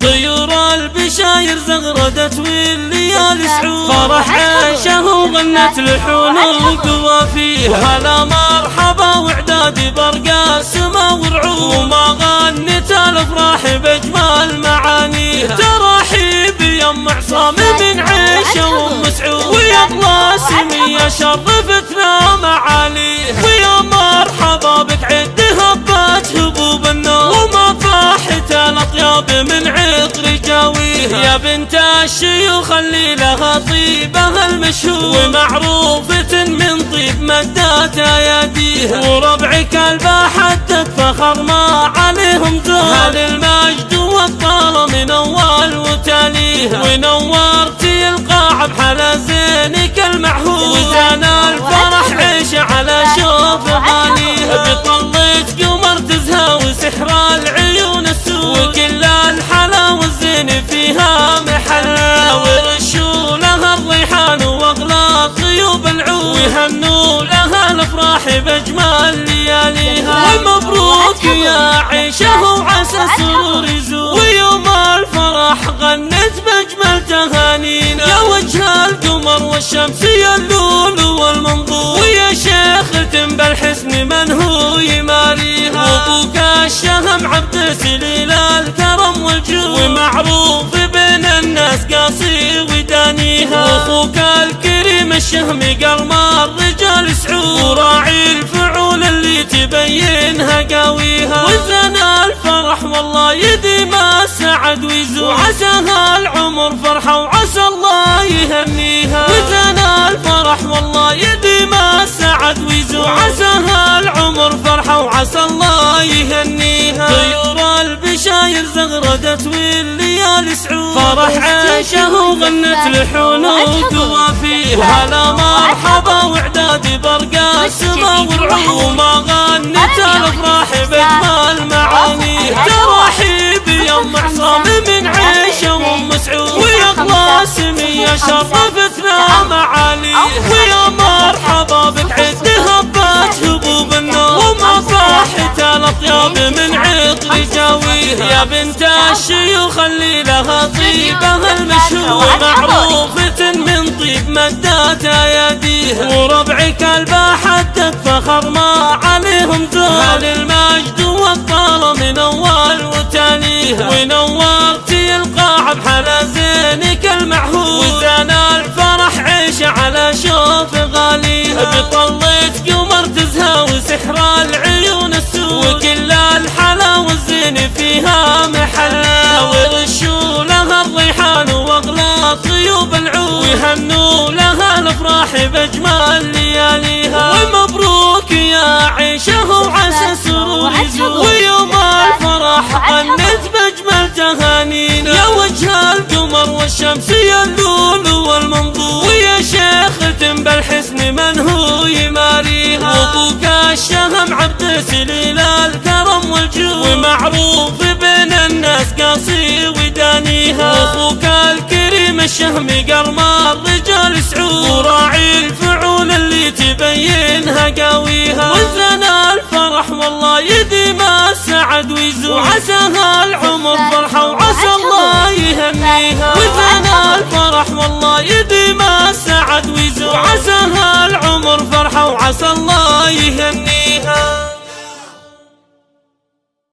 طيور البشاير زغردت والليالي سعود، فرح عيشه وغنت لحون القوافي، وهلا مرحبا وعدادي برقى السما ورعود، وما غنت الافراح باجمل معانيها، ترحيب يم عصام من عيشه وام سعود، ويا طلاسمية شرفتنا معاليها، ويا مرحبا بك عد هبات هبوب النور، وما فاحت الاطياب من عطر جاويها، يا بنت الشيوخ اللي لها طيبها المشهور، ومعروفة من طيب مدات اياديها، وربعك الباحتك فخر ما عليهم زور، هل المجد والطال من اول وتاليها، ونورتي القاع بحلا زينك المعهود، وزان الفرح عيش على شوف غاليها، بطلت قمر تزهى وسحر العيون السود، وكل الحلا والزين فيها محلا، ورشوا لها الريحان واغلى طيوب العود، ويهنوا لها الافراح باجمل لياليها، ومبروك يا عيشه وعسى السرور يزول، ويوم الفرح غنت باجمل تهانينا، يا وجه القمر والشمس يا اللول والمنظور، ويا شيخة بالحسن من هو يماريها، وابوك الشهم عبد سليل الكرم والجود، ومعروف بين الناس قاصي ودانيها، واخوك الكريم الشهم قلم الرجال سعود، وراعي الفعول اللي تبينها قاويها، وزن الفرح والله يديم السعد ويزول، وعساها العمر فرحة وعسى الله يهنيها، وزن الفرح والله يديم السعد ويزول، وعساها العمر فرحة وعسى الله يهنيها، طيور البشاير زغردت والليالي سعود، فرح عيشه وغنت لحون القوافي، وهلا مرحبا وعدادي برقى السما ورعود، وما غنت الافراح باجمل معانيها، ترحيب يم عصام من عيشه وام سعود، ويا طلاسمية شرفتنا معاليها، ويا مرحبا بك عد هبات هبوب النور، وما فاحت الاطياب من عطر جاويها، يا بنت الشيوخ اللي لها طيبها المشهور، ومعروفة من طيب مدات اياديها، وربعك الباحتك فخر ما عليهم زور، هل المجد والطال من اول وتاليها، ونورتي القاع بحلا زينك المعهود، وزان الفرح عيش على شوف غاليها، بطلت قمر تزهى وسحر العيون السود، وكل الحلا والزين فيها محلا، ورشوا لها الريحان واغلى طيوب العود، ويهنوا لها الافراح باجمل لياليها، ومبروك يا عيشه وعسى السرور يزول، ويوم الفرح غنت باجمل تهانينا، يا وجه القمر والشمس يا اللول والمنظور، ويا شيخة بالحسن من هو يماريها، وابوك الشهم عبد سليل الكرم والجود، ومعروف بين الناس قاصي ودانيها، واخوك الكريم الشهم قلم الرجال سعود، وراعي الفعول اللي تبينها قاويها، وزن الفرح والله يديم السعد ويزول، وعساها العمر فرحة وعسى الله يهنيها، وزن الفرح والله يديم السعد ويزول، وعساها العمر فرحة وعسى الله يهنيها.